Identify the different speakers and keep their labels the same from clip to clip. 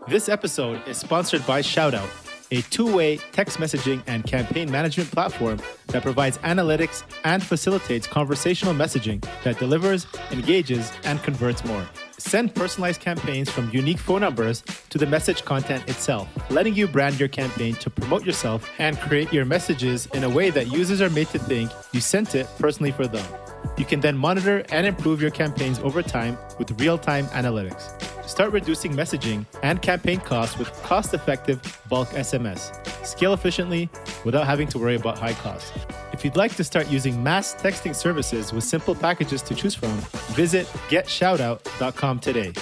Speaker 1: This episode is sponsored by ShoutOUT, a two-way text messaging and campaign management platform that provides analytics and facilitates conversational messaging that delivers, engages, and converts more. Send personalized campaigns from unique phone numbers to the message content itself, letting you brand your campaign to promote yourself and create your messages in a way that users are made to think you sent it personally for them. You can then monitor and improve your campaigns over time with real-time analytics. Start reducing messaging and campaign costs with cost-effective bulk SMS. Scale efficiently without having to worry about high costs. If you'd like to start using mass texting services with simple packages to choose from, visit getshoutout.com today.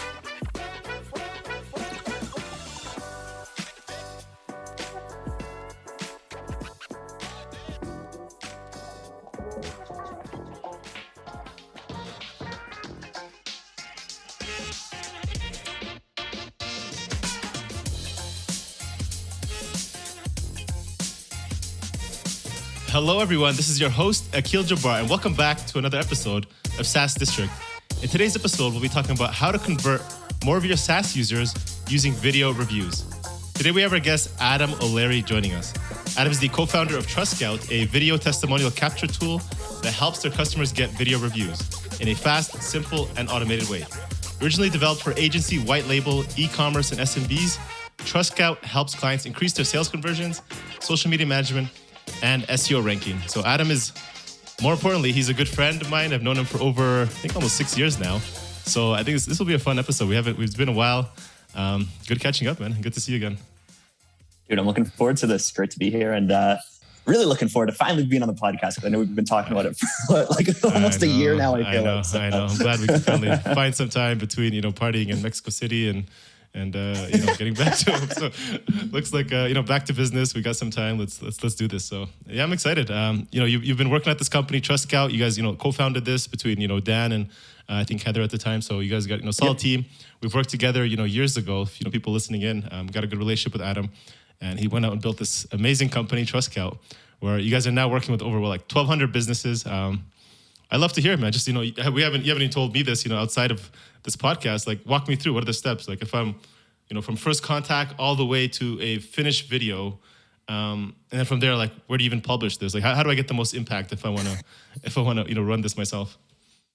Speaker 1: Hello, everyone. This is your host, Akeel Jabbar, and welcome back to another episode of SaaS District. In today's episode, we'll be talking about how to convert more of your SaaS users using video reviews. Today, we have our guest, Adam O'Leary, joining us. Adam is the co-founder of TrustScout, a video testimonial capture tool that helps their customers get video reviews in a fast, simple, and automated way. Originally developed for agency, white label, e-commerce, and SMBs, TrustScout helps clients increase their sales conversions, social media management, and SEO ranking. So Adam is, more importantly, he's a good friend of mine. I've known him for over, I think, almost 6 years now. So I think this will be a fun episode. It's been a while. Good catching up, man. Good to see you again.
Speaker 2: Dude, I'm looking forward to this. Great to be here, and really looking forward to finally being on the podcast, because I know we've been talking about it for like almost a year now. I know.
Speaker 1: I'm glad we could finally find some time between, partying in Mexico City and getting back to him. So looks like, back to business. We got some time. Let's do this. So yeah, I'm excited. You've been working at this company, TrustScout. You guys, co-founded this between, Dan and I think Heather at the time. So you guys got, solid team. We've worked together, years ago. If, people listening in, got a good relationship with Adam, and he went out and built this amazing company, TrustScout, where you guys are now working with over 1,200 businesses. I'd love to hear, man. Just, you haven't even told me this, outside of this podcast. Like, walk me through, what are the steps? Like, if I'm, from first contact all the way to a finished video, and then from there, like, where do you even publish this? Like, how do I get the most impact if I want to, run this myself?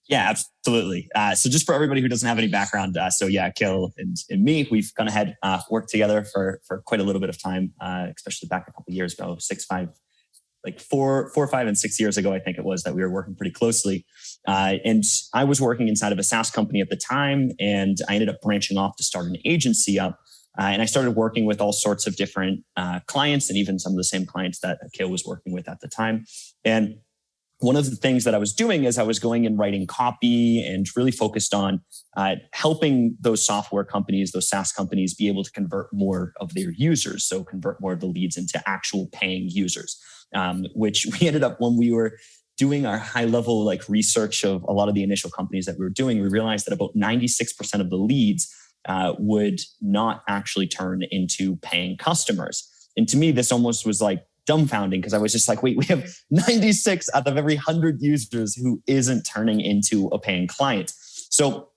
Speaker 2: Yeah, absolutely. So just for everybody who doesn't have any background, Akeel and me, we've gone ahead, worked together for quite a little bit of time, especially back a couple of years ago, 4, 5, and 6 years ago, I think it was, that we were working pretty closely. And I was working inside of a SaaS company at the time, and I ended up branching off to start an agency up. And I started working with all sorts of different clients, and even some of the same clients that Akeel was working with at the time. And one of the things that I was doing is I was going and writing copy and really focused on helping those software companies, those SaaS companies, be able to convert more of their users. So convert more of the leads into actual paying users, which we ended up, when we were doing our high level research of a lot of the initial companies that we were doing, we realized that about 96% of the leads would not actually turn into paying customers. And to me, this almost was dumbfounding, because I was just like, wait, we have 96 out of every 100 users who isn't turning into a paying client. So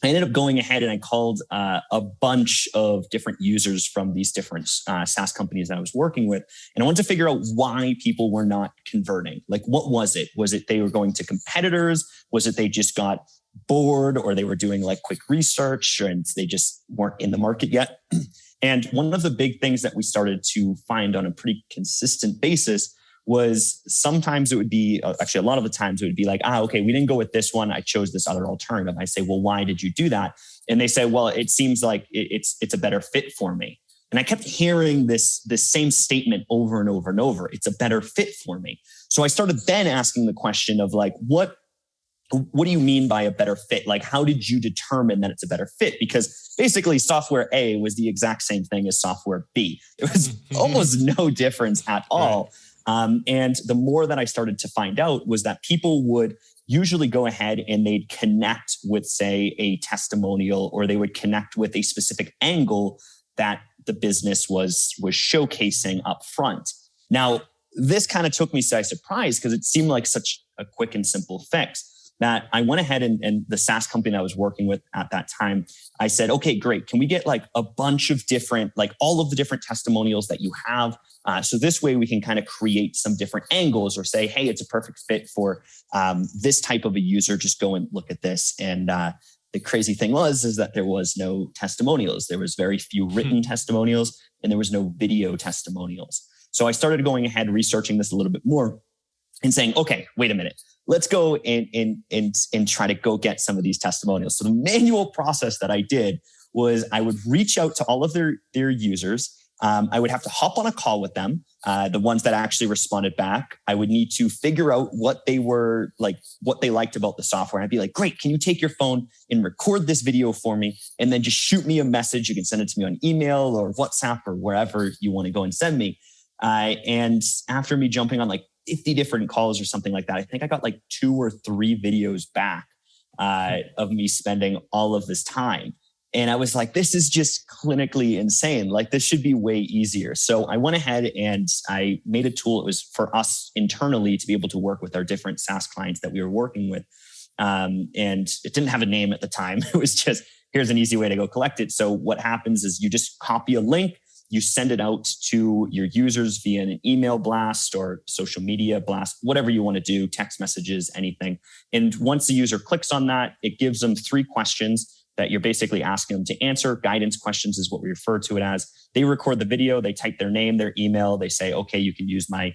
Speaker 2: I ended up going ahead and I called a bunch of different users from these different SaaS companies that I was working with. And I wanted to figure out why people were not converting. Like, what was it? Was it they were going to competitors? Was it they just got bored, or they were doing quick research and they just weren't in the market yet? And one of the big things that we started to find on a pretty consistent basis was sometimes it would be, actually a lot of the times it would be okay, we didn't go with this one. I chose this other alternative. I say, well, why did you do that? And they say, well, it seems like it's a better fit for me. And I kept hearing this same statement over and over and over. It's a better fit for me. So I started then asking the question of what do you mean by a better fit? How did you determine that it's a better fit? Because basically software A was the exact same thing as software B. There was almost no difference at all. And the more that I started to find out was that people would usually go ahead and they'd connect with, say, a testimonial, or they would connect with a specific angle that the business was showcasing up front. Now, this kind of took me by surprise, because it seemed like such a quick and simple fix. that I went ahead and the SaaS company that I was working with at that time, I said, okay, great. Can we get like a bunch of different, like all of the different testimonials that you have? So this way we can kind of create some different angles or say, hey, it's a perfect fit for this type of a user. Just go and look at this. And the crazy thing is that there was no testimonials. There was very few written testimonials and there was no video testimonials. So I started going ahead, researching this a little bit more and saying, okay, wait a minute. Let's go and try to go get some of these testimonials. So the manual process that I did was I would reach out to all of their users. I would have to hop on a call with them, the ones that actually responded back. I would need to figure out what they were like, what they liked about the software. I'd be like, great, can you take your phone and record this video for me? And then just shoot me a message. You can send it to me on email or WhatsApp or wherever you want to go and send me. And after me jumping on like 50 different calls or something like that, I think I got like 2 or 3 videos back of me spending all of this time. And I was like, this is just clinically insane. Like this should be way easier. So I went ahead and I made a tool. It was for us internally to be able to work with our different SaaS clients that we were working with. And it didn't have a name at the time. It was just, here's an easy way to go collect it. So what happens is you just copy a link, you send it out to your users via an email blast or social media blast, whatever you want to do, text messages, anything. And once the user clicks on that, it gives them 3 questions that you're basically asking them to answer. Guidance questions is what we refer to it as. They record the video, they type their name, their email, they say, okay, you can use my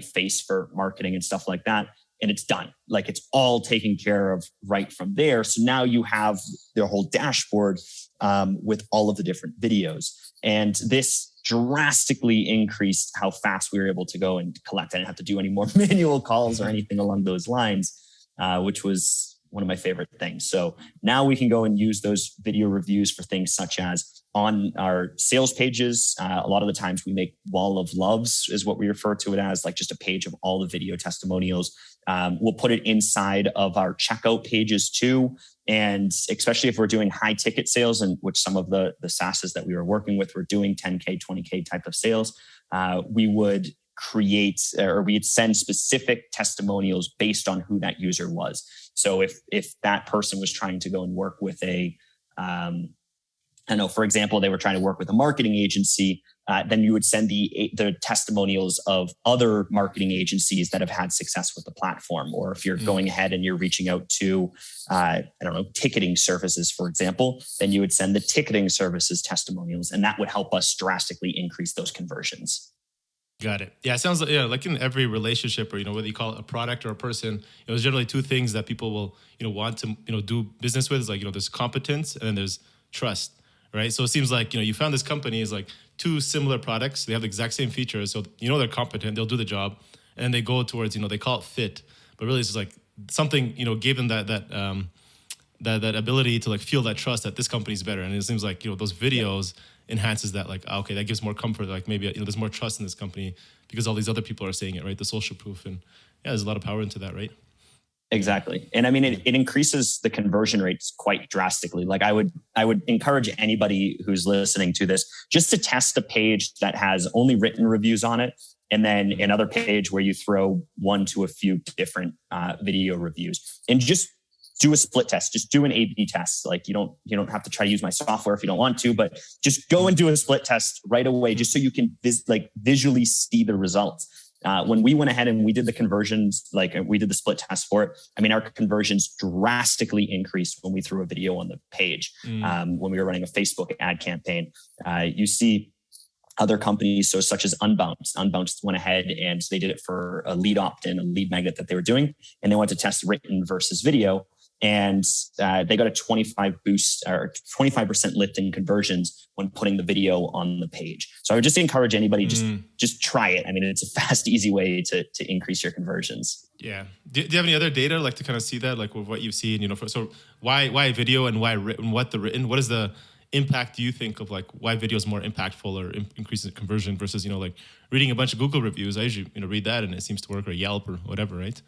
Speaker 2: face for marketing and stuff like that. And it's done. Like it's all taken care of right from there. So now you have their whole dashboard with all of the different videos. And this drastically increased how fast we were able to go and collect. I didn't have to do any more manual calls or anything along those lines, which was one of my favorite things. So now we can go and use those video reviews for things such as on our sales pages. A lot of the times we make wall of loves is what we refer to it as, like just a page of all the video testimonials. We'll put it inside of our checkout pages too. And especially if we're doing high ticket sales, and which some of the SaaSes that we were working with were doing 10K, 20K type of sales, we would create or we'd send specific testimonials based on who that user was. So if that person was trying to go and work with I know, for example, they were trying to work with a marketing agency, then you would send the testimonials of other marketing agencies that have had success with the platform. Or if you're going ahead and you're reaching out to, ticketing services, for example, then you would send the ticketing services testimonials, and that would help us drastically increase those conversions.
Speaker 1: Got it. Yeah, it sounds like in every relationship, or whether you call it a product or a person, there's generally 2 things that people will want to do business with. Is like there's competence and then there's trust, right? So it seems like you found this company is like 2 similar products. They have the exact same features, so they're competent. They'll do the job, and then they go towards they call it fit, but really it's just like something gave them that ability to like feel that trust that this company's better. And it seems like those videos enhances that, like, okay, that gives more comfort, like maybe there's more trust in this company because all these other people are saying it, right? The social proof. And yeah, there's a lot of power into that, right?
Speaker 2: Exactly. And I mean, it increases the conversion rates quite drastically. Like I would encourage anybody who's listening to this just to test a page that has only written reviews on it, and then another page where you throw 1 to a few different video reviews, and just do a split test. Just do an A/B test. Like you don't have to try to use my software if you don't want to, but just go and do a split test right away, just so you can visually see the results. When we went ahead and we did the conversions, like we did the split test for it, I mean, our conversions drastically increased when we threw a video on the page. When we were running a Facebook ad campaign, you see other companies, so such as Unbounced went ahead and they did it for a lead opt-in, a lead magnet that they were doing, and they wanted to test written versus video. And they got a 25% lift in conversions when putting the video on the page. So I would just encourage anybody, just try it. I mean, it's a fast, easy way to increase your conversions.
Speaker 1: Yeah. Do you have any other data like to kind of see that, like with what you've seen? So why video and why written? What is the impact do you think of like why video is more impactful or increases conversion versus like reading a bunch of Google reviews? I usually read that and it seems to work, or Yelp or whatever, right?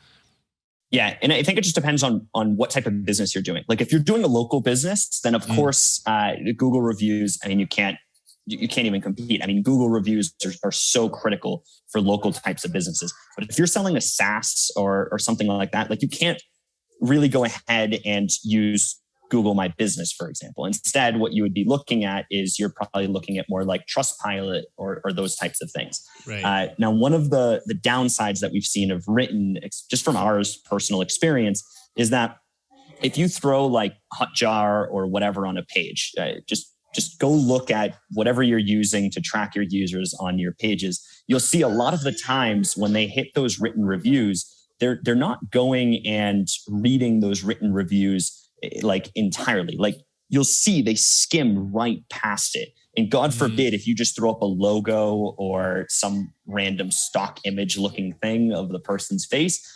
Speaker 2: Yeah. And I think it just depends on what type of business you're doing. Like if you're doing a local business, then of course, Google reviews, I mean, you can't even compete. I mean, Google reviews are so critical for local types of businesses. But if you're selling a SaaS or something like that, like you can't really go ahead and use Google My Business, for example. Instead, what you would be looking at is you're probably looking at more like Trustpilot or those types of things.
Speaker 1: Right.
Speaker 2: Now, one of the downsides that we've seen of written, just from our personal experience, is that if you throw like Hotjar or whatever on a page, just go look at whatever you're using to track your users on your pages. You'll see a lot of the times when they hit those written reviews, they're not going and reading those written reviews like entirely. Like you'll see they skim right past it. And God forbid if you just throw up a logo or some random stock image looking thing of the person's face,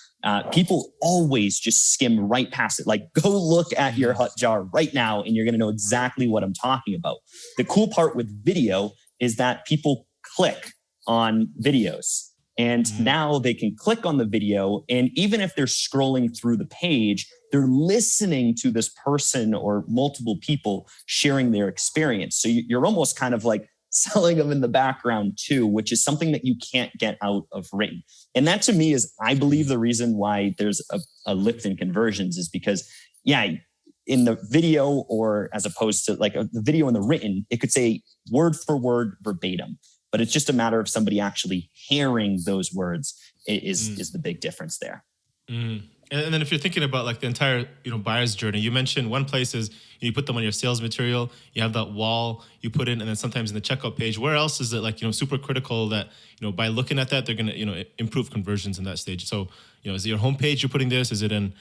Speaker 2: people always just skim right past it. Like go look at your Hotjar right now and you're going to know exactly what I'm talking about. The cool part with video is that people click on videos. And now they can click on the video. And even if they're scrolling through the page, they're listening to this person or multiple people sharing their experience. So you're almost kind of like selling them in the background too, which is something that you can't get out of written. And that to me is, I believe, the reason why there's a lift in conversions is because, in the video, or as opposed to like the video and the written, it could say word for word verbatim. But it's just a matter of somebody actually hearing those words is the big difference there.
Speaker 1: And then if you're thinking about like the entire, buyer's journey, you mentioned one place is you put them on your sales material, you have that wall you put in, and then sometimes in the checkout page. Where else is it like, super critical that, by looking at that, they're going to, improve conversions in that stage? So, is it your homepage you're putting this? Is it in,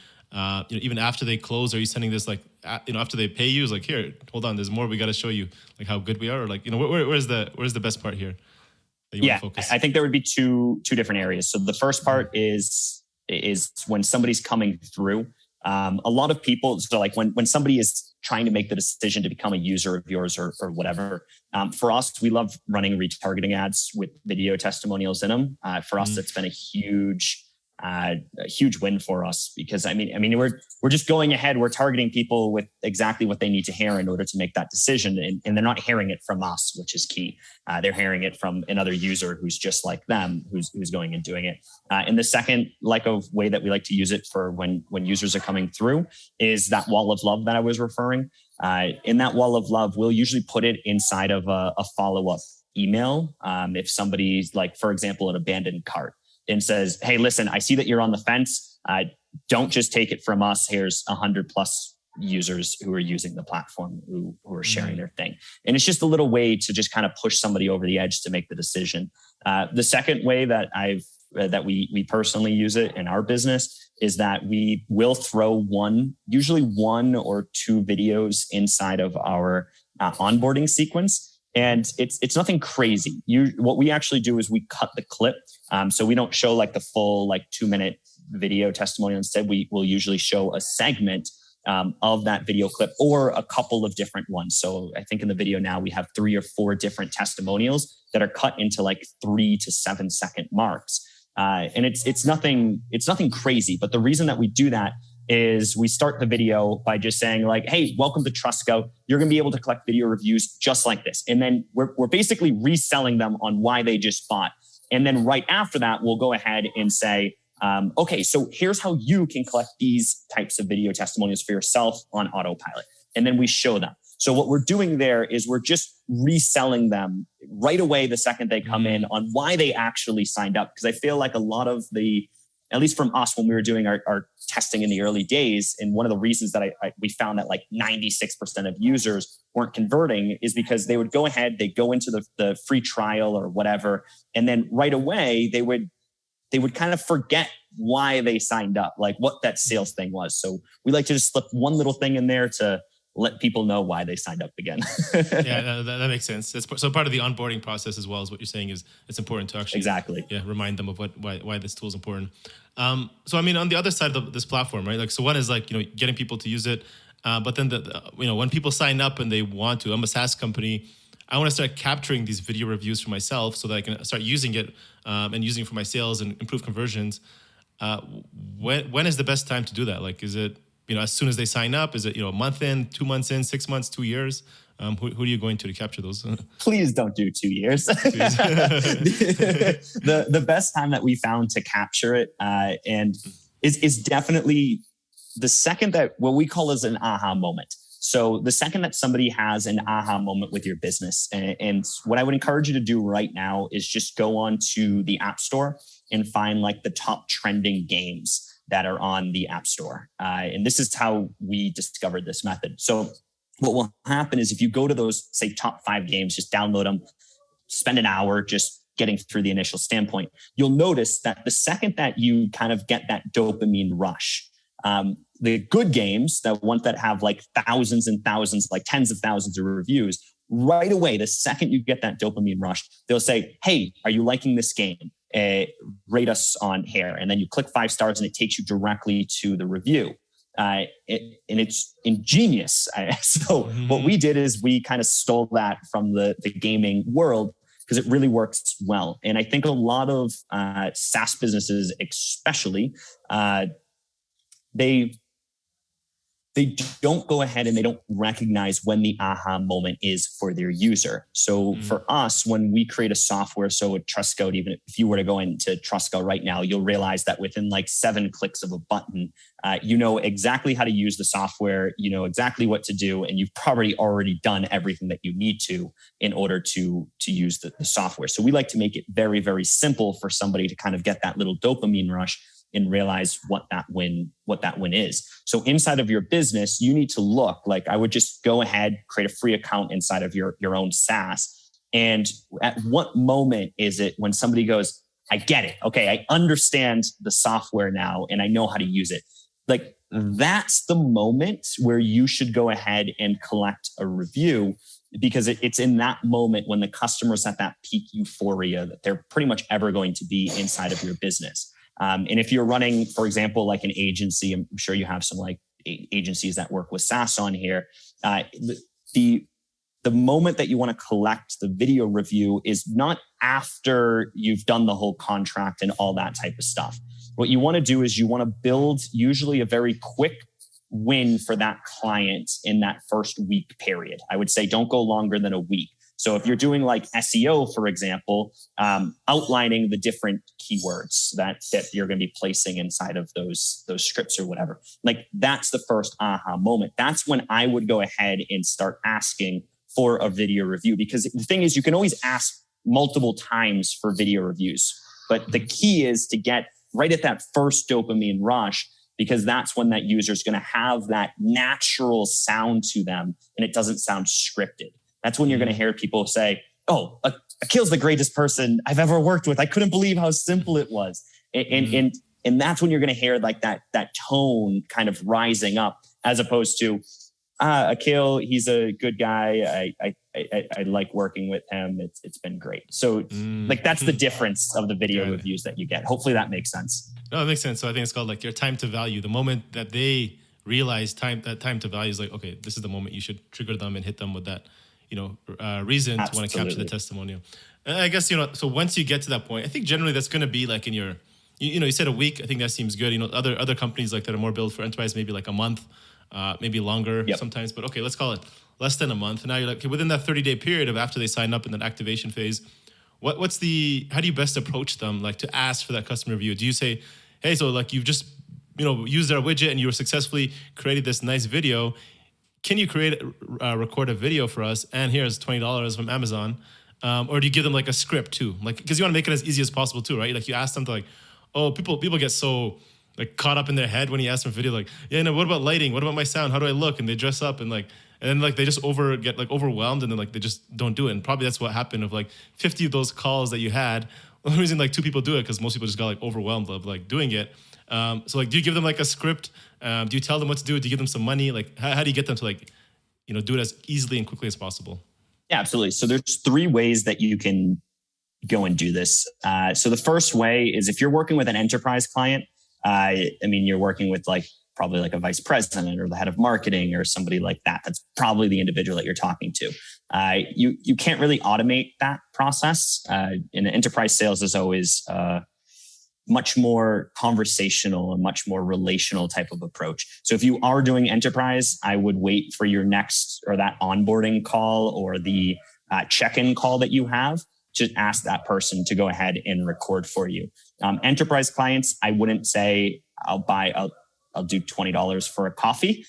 Speaker 1: even after they close, are you sending this like, after they pay you? It's like, here, hold on, there's more. We got to show you like how good we are. Or like, where's the best part here that you want to focus?
Speaker 2: I think there would be two different areas. So the first part is when somebody's coming through. A lot of people, so like when somebody is trying to make the decision to become a user of yours or whatever, for us, we love running retargeting ads with video testimonials in them. For us, that's been a huge win for us, because I mean, we're just going ahead. We're targeting people with exactly what they need to hear in order to make that decision, and they're not hearing it from us, which is key. They're hearing it from another user who's just like them, who's going and doing it. And the second way that we like to use it for when users are coming through is that wall of love that I was referring. In that wall of love, we'll usually put it inside of a follow-up email. If somebody's like, for example, an abandoned cart, and says, hey, listen, I see that you're on the fence. Don't just take it from us. Here's 100 plus users who are using the platform, who are sharing their thing. And it's just a little way to just kind of push somebody over the edge to make the decision. The second way that we personally use it in our business is that we will throw usually one or two videos inside of our onboarding sequence. And it's nothing crazy. What we actually do is we cut the clip. So we don't show like the full 2-minute video testimonial. Instead, we will usually show a segment of that video clip, or a couple of different ones. So I think in the video now we have 3 or 4 different testimonials that are cut into like 3 to 7 second marks. And it's nothing crazy. But the reason that we do that is we start the video by just saying like, hey, welcome to TrustScout. You're going to be able to collect video reviews just like this. And then we're basically reselling them on why they just bought. And then right after that, we'll go ahead and say, okay, so here's how you can collect these types of video testimonials for yourself on autopilot. And then we show them. So what we're doing there is we're just reselling them right away the second they come in on why they actually signed up. Because I feel like a lot of at least from us when we were doing our testing in the early days, and one of the reasons that we found that like 96% of users weren't converting is because they would go ahead, they go into the free trial or whatever, and then right away they would kind of forget why they signed up, like what that sales thing was. So we like to just slip one little thing in there to let people know why they signed up again.
Speaker 1: Yeah, that makes sense. So part of the onboarding process as well is what you're saying is it's important to actually remind them of why this tool is important. So I mean, on the other side of this platform, right? Like, so one is like, getting people to use it. But then when people sign up and they want to, I'm a SaaS company, I want to start capturing these video reviews for myself so that I can start using it and using it for my sales and improve conversions. When is the best time to do that? Like, is it, as soon as they sign up? Is it, a month in, 2 months in, 6 months, 2 years? Who are you going to capture those?
Speaker 2: Please don't do 2 years. The best time that we found to capture it and is definitely the second that what we call is an aha moment. So the second that somebody has an aha moment with your business, and what I would encourage you to do right now is just go on to the App Store and find like the top trending games that are on the App Store. And this is how we discovered this method. So what will happen is if you go to those, say, top 5 games, just download them, spend an hour just getting through the initial standpoint, you'll notice that the second that you kind of get that dopamine rush, the good games, the ones that have like thousands and thousands, like tens of thousands of reviews, right away, the second you get that dopamine rush, they'll say, hey, are you liking this game? Rate us on here. And then you click 5 stars and it takes you directly to the review. And it's ingenious. So what we did is we kind of stole that from the gaming world because it really works well. And I think a lot of SaaS businesses, especially, they don't go ahead and they don't recognize when the aha moment is for their user. So for us, when we create a software, so with TrustScout, even if you were to go into TrustScout right now, you'll realize that within like 7 clicks of a button, you know exactly how to use the software, you know exactly what to do, and you've probably already done everything that you need to in order to use the software. So we like to make it very, very simple for somebody to kind of get that little dopamine rush and realize what that win is. So inside of your business, you need to look like, I would just go ahead, create a free account inside of your own SaaS. And at what moment is it when somebody goes, I get it. Okay, I understand the software now and I know how to use it. Like that's the moment where you should go ahead and collect a review, because it's in that moment when the customer's at that peak euphoria that they're pretty much ever going to be inside of your business. And if you're running, for example, like an agency, I'm sure you have some like agencies that work with SaaS on here. The moment that you want to collect the video review is not after you've done the whole contract and all that type of stuff. What you want to do is you want to build usually a very quick win for that client in that first week period. I would say don't go longer than a week. So if you're doing like SEO, for example, outlining the different keywords that you're going to be placing inside of those scripts or whatever, like that's the first aha moment. That's when I would go ahead and start asking for a video review, because the thing is, you can always ask multiple times for video reviews, but the key is to get right at that first dopamine rush, because that's when that user is going to have that natural sound to them and it doesn't sound scripted. That's when you're going to hear people say, oh, Akeel's the greatest person I've ever worked with. I couldn't believe how simple it was. And that's when you're going to hear like that tone kind of rising up, as opposed to Akeel, he's a good guy. I like working with him. It's been great. So like that's the difference of the video reviews that you get. Hopefully that makes sense.
Speaker 1: No, it makes sense. So I think it's called like your time to value. The moment that they realize time to value is like, okay, this is the moment you should trigger them and hit them with that, reason to want to capture the testimonial. And I guess, so once you get to that point, I think generally that's going to be like in your, you said a week. I think that seems good. Other companies like that are more built for enterprise, maybe like a month, maybe longer sometimes, but okay, let's call it less than a month. And now you're like, okay, within that 30-day period of after they sign up in that activation phase, how do you best approach them? Like to ask for that customer review? Do you say, hey, so like you've just, used our widget and you were successfully created this nice video. Can you record a video for us? And here's $20 from Amazon. Or do you give them like a script too? Like, because you want to make it as easy as possible too, right? Like you ask them to like, oh, people get so like caught up in their head when you ask them for video, like, yeah, no, what about lighting? What about my sound? How do I look? And they dress up and then they just get like overwhelmed and then like they just don't do it. And probably that's what happened of like 50 of those calls that you had. The only reason like 2 people do it because most people just got like overwhelmed of like doing it. So like, do you give them like a script? Do you tell them what to do? Do you give them some money? Like, how do you get them to like, do it as easily and quickly as possible?
Speaker 2: Yeah, absolutely. So there's 3 ways that you can go and do this. So the first way is if you're working with an enterprise client, you're working with like probably like a vice president or the head of marketing or somebody like that. That's probably the individual that you're talking to. You can't really automate that process. In enterprise sales is always much more conversational and much more relational type of approach. So if you are doing enterprise, I would wait for your next or that onboarding call or the check-in call that you have to ask that person to go ahead and record for you. Enterprise clients, I wouldn't say I'll I'll do $20 for a coffee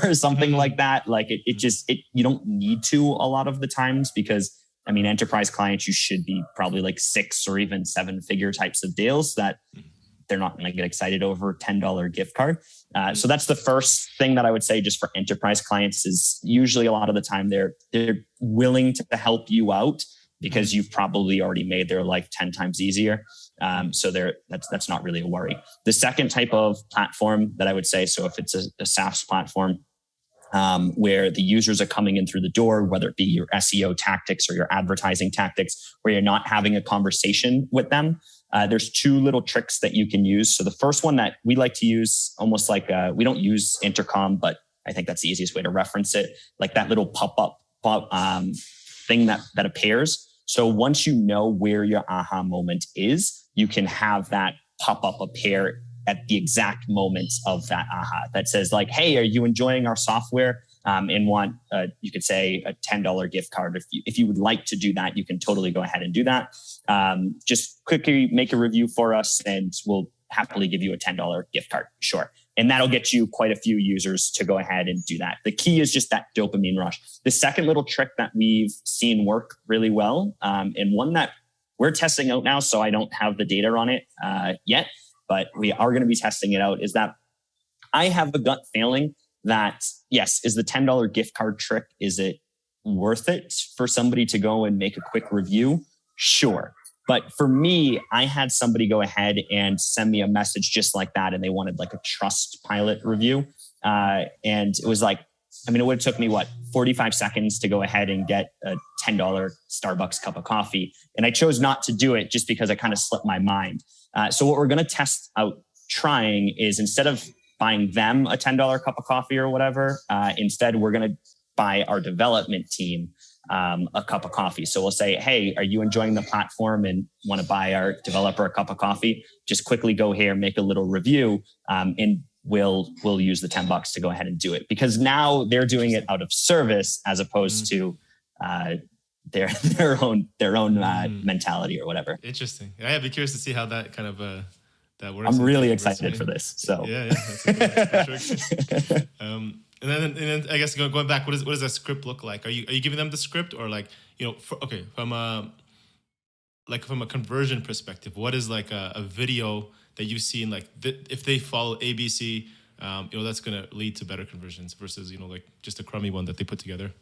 Speaker 2: or something like that. Like you don't need to a lot of the times because I mean, enterprise clients, you should be probably like 6 or even 7-figure types of deals that they're not going to get excited over a $10 gift card. So that's the first thing that I would say just for enterprise clients is usually a lot of the time they're willing to help you out because you've probably already made their life 10 times easier. So that's not really a worry. The second type of platform that I would say, so if it's a SaaS platform, where the users are coming in through the door, whether it be your SEO tactics or your advertising tactics, where you're not having a conversation with them. There's 2 little tricks that you can use. So the first one that we like to use, almost like we don't use intercom, but I think that's the easiest way to reference it. Like that little pop-up thing that appears. So once you know where your aha moment is, you can have that pop-up appear at the exact moments of that aha that says like, hey, are you enjoying our software? And want, you could say a $10 gift card. If you would like to do that, you can totally go ahead and do that. Just quickly make a review for us and we'll happily give you a $10 gift card. Sure. And that'll get you quite a few users to go ahead and do that. The key is just that dopamine rush. The second little trick that we've seen work really well, and one that we're testing out now, so I don't have the data on it yet, but we are going to be testing it out, is that I have a gut feeling that, yes, is the $10 gift card trick, is it worth it for somebody to go and make a quick review? Sure. But for me, I had somebody go ahead and send me a message just like that. And they wanted like a Trustpilot review. And it was like, I mean, it would have took me 45 seconds to go ahead and get a $10 Starbucks cup of coffee. And I chose not to do it just because I kind of slipped my mind. So what we're going to test out trying is instead of buying them a $10 cup of coffee or whatever, instead we're going to buy our development team a cup of coffee. So we'll say, hey, are you enjoying the platform and want to buy our developer a cup of coffee? Just quickly go here, make a little review, and we'll use the $10 to go ahead and do it. Because now they're doing it out of service as opposed to their own mentality or whatever.
Speaker 1: Interesting. I'd be curious to see how that kind of that works.
Speaker 2: I'm really excited for this. So
Speaker 1: yeah, that's a good trick. And then I guess going back, what does that script look like? Are you giving them the script or like, from a conversion perspective, what is like a video that you've seen like if they follow ABC, that's going to lead to better conversions versus like just a crummy one that they put together?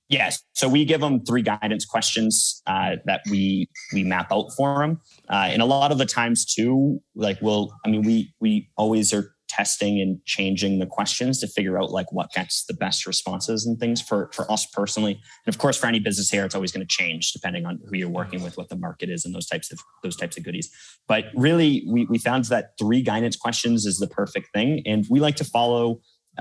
Speaker 2: Yes. So we give them 3 guidance questions that we map out for them. And a lot of the times too, like we always are testing and changing the questions to figure out like what gets the best responses and things for us personally. And of course, for any business here, it's always going to change depending on who you're working with, what the market is, and those types of goodies. But really, we found that 3 guidance questions is the perfect thing. And we like to follow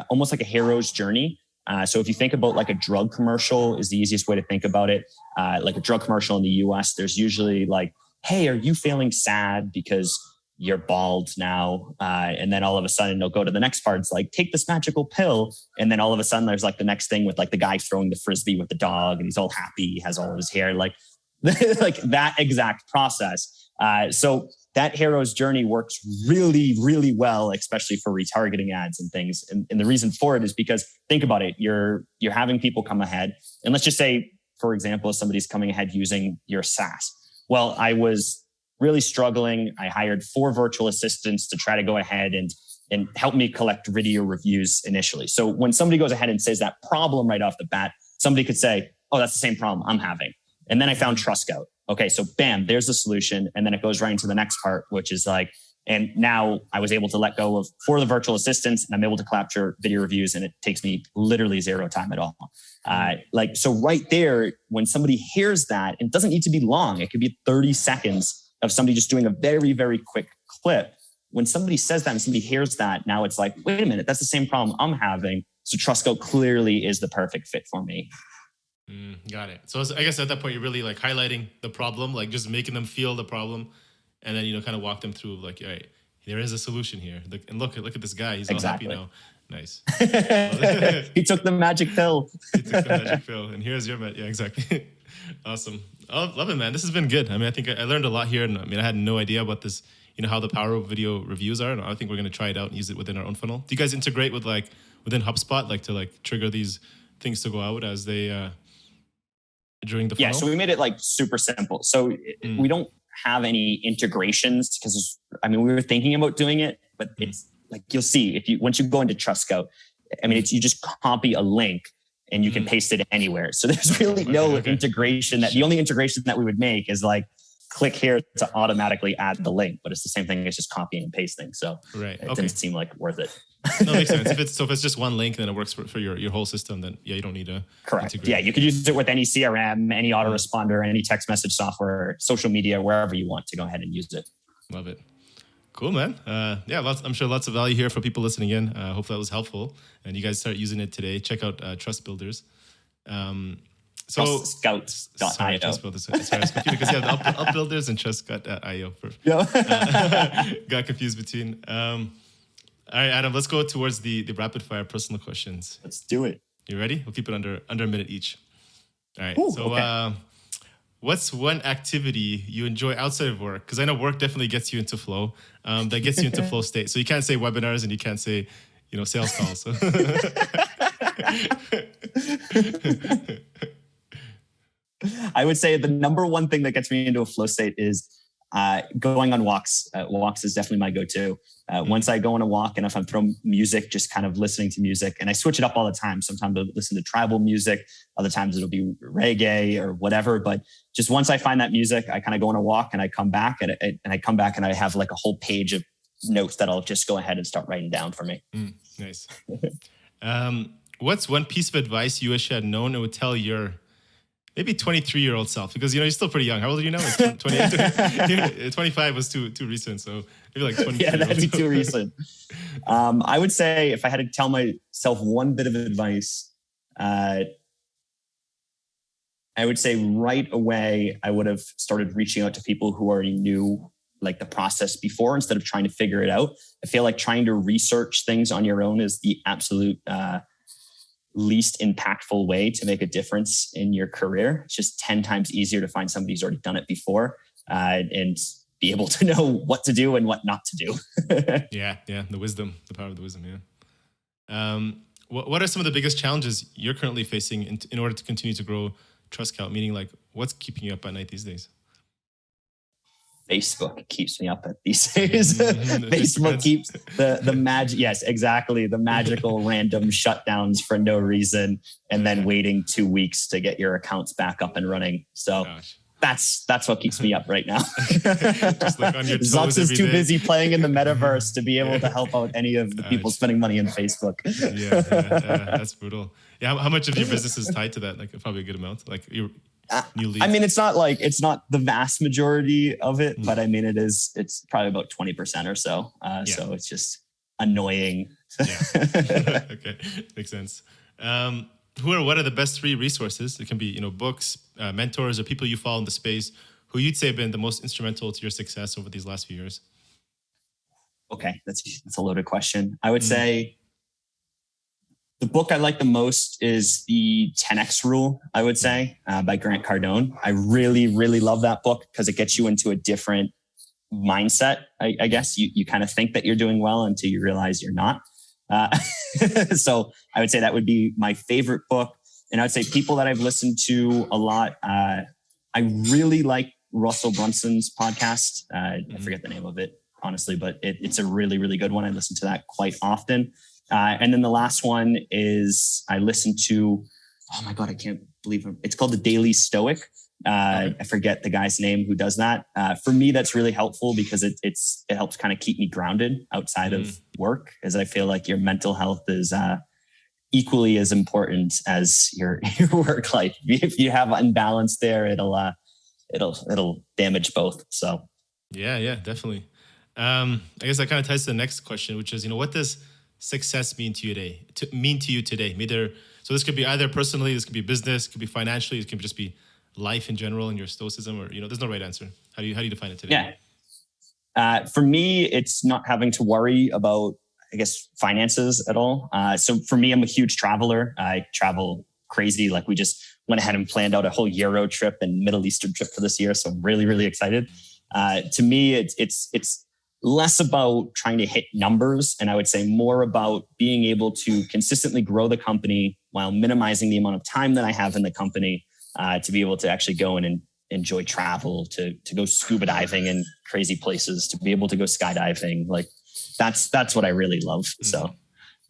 Speaker 2: almost like a hero's journey. So if you think about like a drug commercial is the easiest way to think about it. Like a drug commercial in the US, there's usually like, hey, are you feeling sad because you're bald now? And then all of a sudden they'll go to the next part. It's like, take this magical pill. And then all of a sudden there's like the next thing with like the guy throwing the Frisbee with the dog and he's all happy. He has all of his hair, like that exact process. So that hero's journey works really, really well, especially for retargeting ads and things. And the reason for it is because think about it. You're having people come ahead. And let's just say, for example, somebody's coming ahead using your SaaS. Well, I was really struggling. I hired 4 virtual assistants to try to go ahead and help me collect video reviews initially. So when somebody goes ahead and says that problem right off the bat, somebody could say, oh, that's the same problem I'm having. And then I found TrustScout. Okay, so bam, there's the solution. And then it goes right into the next part, which is like, and now I was able to let go of 4 of the virtual assistants and I'm able to capture video reviews and it takes me literally 0 time at all. So right there, when somebody hears that, it doesn't need to be long. It could be 30 seconds of somebody just doing a very, very quick clip. When somebody says that and somebody hears that, now it's like, wait a minute, that's the same problem I'm having. So TrustScout clearly is the perfect fit for me.
Speaker 1: Got it. So I guess at that point, you're really like highlighting the problem, like just making them feel the problem. And then, kind of walk them through like, all right, there is a solution here. And look at this guy. He's
Speaker 2: exactly.
Speaker 1: all happy now. Nice.
Speaker 2: He took the magic pill.
Speaker 1: And here's your yeah, exactly. Awesome. I love it, man. This has been good. I mean, I think I learned a lot here. And I mean, I had no idea about this, how the power of video reviews are. And I think we're going to try it out and use it within our own funnel. Do you guys integrate with within HubSpot, to trigger these things to go out as they during the funnel?
Speaker 2: Yeah, so we made it super simple. So we don't have any integrations because we were thinking about doing it, but it's you'll see once you go into TrustScout, you just copy a link and you can paste it anywhere. So there's really no integration. The only integration that we would make is click here to automatically add the link, but it's the same thing as just copying and pasting. So it didn't seem worth it.
Speaker 1: No, makes sense. If it's just one link and then it works for your whole system, then you don't need to integrate.
Speaker 2: Yeah, you could use it with any CRM, any autoresponder, any text message software, social media, wherever you want to go ahead and use it.
Speaker 1: Love it. Cool, man. I'm sure lots of value here for people listening in. Hope that was helpful. And you guys start using it today. Check out Trust Builders.
Speaker 2: TrustScout.io.
Speaker 1: Trust Builders. Sorry, I was confused because you have the up builders and TrustScout.io. Got confused between. All right, Adam, let's go towards the rapid fire personal questions.
Speaker 2: Let's do it.
Speaker 1: You ready? We'll keep it under a minute each. All right.
Speaker 2: Ooh,
Speaker 1: so what's one activity you enjoy outside of work? Because I know work definitely gets you into flow. That gets you into flow state. So you can't say webinars and you can't say, sales calls. So.
Speaker 2: I would say the number one thing that gets me into a flow state is going on walks. Walks is definitely my go-to. Once I go on a walk and if I'm throwing music, just kind of listening to music, and I switch it up all the time. Sometimes I'll listen to tribal music. Other times it'll be reggae or whatever. But just once I find that music, I kind of go on a walk and I come back and I have a whole page of notes that I'll just go ahead and start writing down for me.
Speaker 1: Nice. What's one piece of advice you wish you had known and would tell your maybe 23-year-old self? Because, you're still pretty young. How old are you now? 28? 25 was too recent. So maybe 23.
Speaker 2: Yeah, that'd be too recent. I would say if I had to tell myself one bit of advice, I would say right away, I would have started reaching out to people who already knew the process before instead of trying to figure it out. I feel like trying to research things on your own is the absolute least impactful way to make a difference in your career. It's just 10 times easier to find somebody who's already done it before and be able to know what to do and what not to do.
Speaker 1: Yeah. The power of the wisdom. Yeah. What are some of the biggest challenges you're currently facing in order to continue to grow TrustScout? Meaning, what's keeping you up at night these days?
Speaker 2: Facebook keeps me up at these days. Facebook keeps the magic. Yes, exactly. The magical random shutdowns for no reason, and then waiting 2 weeks to get your accounts back up and running. So that's what keeps me up right now.
Speaker 1: Just on your toes
Speaker 2: Zux is too
Speaker 1: day.
Speaker 2: Busy playing in the metaverse to be able to help out any of the people spending money on Facebook.
Speaker 1: Yeah, that's brutal. Yeah, how much of your business is tied to that? Probably a good amount. Your new leads.
Speaker 2: It's not the vast majority of it, but it's probably about 20% or so. So it's just annoying.
Speaker 1: Yeah. Okay. Makes sense. What are the best 3 resources? It can be, books, mentors, or people you follow in the space who you'd say have been the most instrumental to your success over these last few years.
Speaker 2: Okay. That's a loaded question. I would say the book I like the most is the 10X Rule, I would say, by Grant Cardone. I really, really love that book because it gets you into a different mindset. I guess you kind of think that you're doing well until you realize you're not. So I would say that would be my favorite book. And I would say people that I've listened to a lot. I really like Russell Brunson's podcast. I forget the name of it, honestly, but it's a really, really good one. I listen to that quite often. And then the last one is I listened to, oh my God, I can't believe it. It's called The Daily Stoic. I forget the guy's name who does that. For me, that's really helpful because it helps kind of keep me grounded outside of work, as I feel like your mental health is equally as important as your work life. If you have unbalance there, it'll damage both. So
Speaker 1: yeah, definitely. I guess that kind of ties to the next question, which is, what does success mean to you today? So this could be either personally, this could be business, it could be financially, it could just be life in general and your stoicism, or there's no right answer. How do you define it today?
Speaker 2: Yeah. For me, it's not having to worry about, I guess, finances at all. So for me, I'm a huge traveler. I travel crazy. We just went ahead and planned out a whole Euro trip and Middle Eastern trip for this year. So I'm really, really excited. To me, it's less about trying to hit numbers. And I would say more about being able to consistently grow the company while minimizing the amount of time that I have in the company to be able to actually go in and enjoy travel, to go scuba diving in crazy places, to be able to go skydiving. Like that's what I really love. So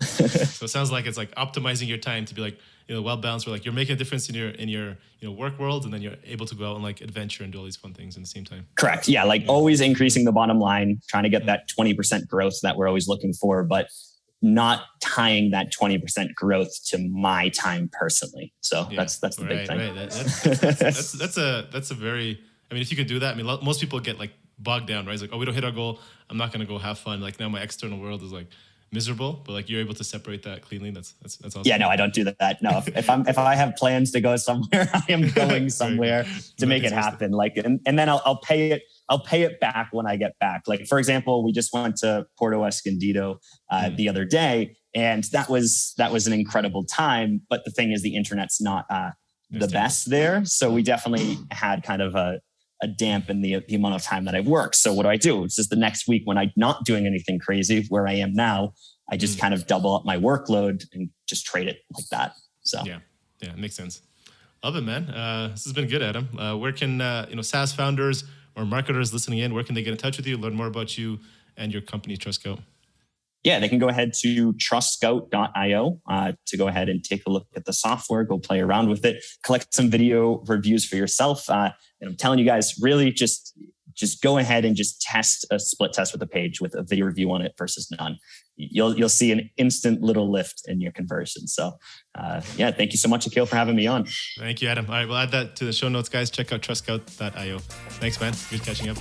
Speaker 1: So it sounds like it's like optimizing your time to be like, well balanced, where like you're making a difference in your work world, and then you're able to go out and like adventure and do all these fun things at the same time.
Speaker 2: Correct. Yeah. Like always increasing the bottom line, trying to get that 20% growth that we're always looking for, but not tying that 20% growth to my time personally. So that's the big thing.
Speaker 1: Right. That's a very, I mean, if you can do that, I mean, most people get like bogged down, right? It's like, oh, we don't hit our goal, I'm not going to go have fun. Like now my external world is like miserable, but like you're able to separate that cleanly. That's awesome.
Speaker 2: Yeah, no, I don't do that. No, if I have plans to go somewhere, I am going somewhere to make it happen. Like, and then I'll pay it back when I get back. Like, for example, we just went to Porto Escondido the other day, and that was an incredible time. But the thing is, the internet's not the best there, so we definitely had kind of a damp in the amount of time that I work. So what do? It's just the next week when I'm not doing anything crazy where I am now, I just kind of double up my workload and just trade it like that. So
Speaker 1: yeah, it makes sense. Love it, man. This has been good, Adam. Where can SaaS founders or marketers listening in, where can they get in touch with you, learn more about you and your company, TrustScout?
Speaker 2: Yeah, they can go ahead to TrustScout.io to go ahead and take a look at the software, go play around with it, collect some video reviews for yourself. And I'm telling you guys, really just go ahead and just test a split test with a page with a video review on it versus none. You'll see an instant little lift in your conversion. So thank you so much, Akeel, for having me on.
Speaker 1: Thank you, Adam. All right, we'll add that to the show notes, guys. Check out TrustScout.io. Thanks, man. Good catching up.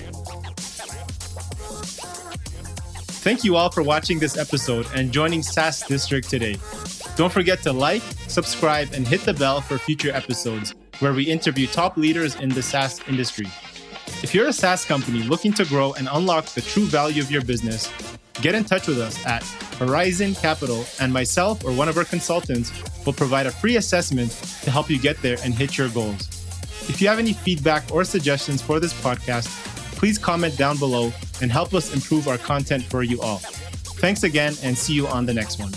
Speaker 1: Thank you all for watching this episode and joining SaaS District today. Don't forget to like, subscribe, and hit the bell for future episodes where we interview top leaders in the SaaS industry. If you're a SaaS company looking to grow and unlock the true value of your business, get in touch with us at Horizon Capital, and myself or one of our consultants will provide a free assessment to help you get there and hit your goals. If you have any feedback or suggestions for this podcast, please comment down below and help us improve our content for you all. Thanks again, and see you on the next one.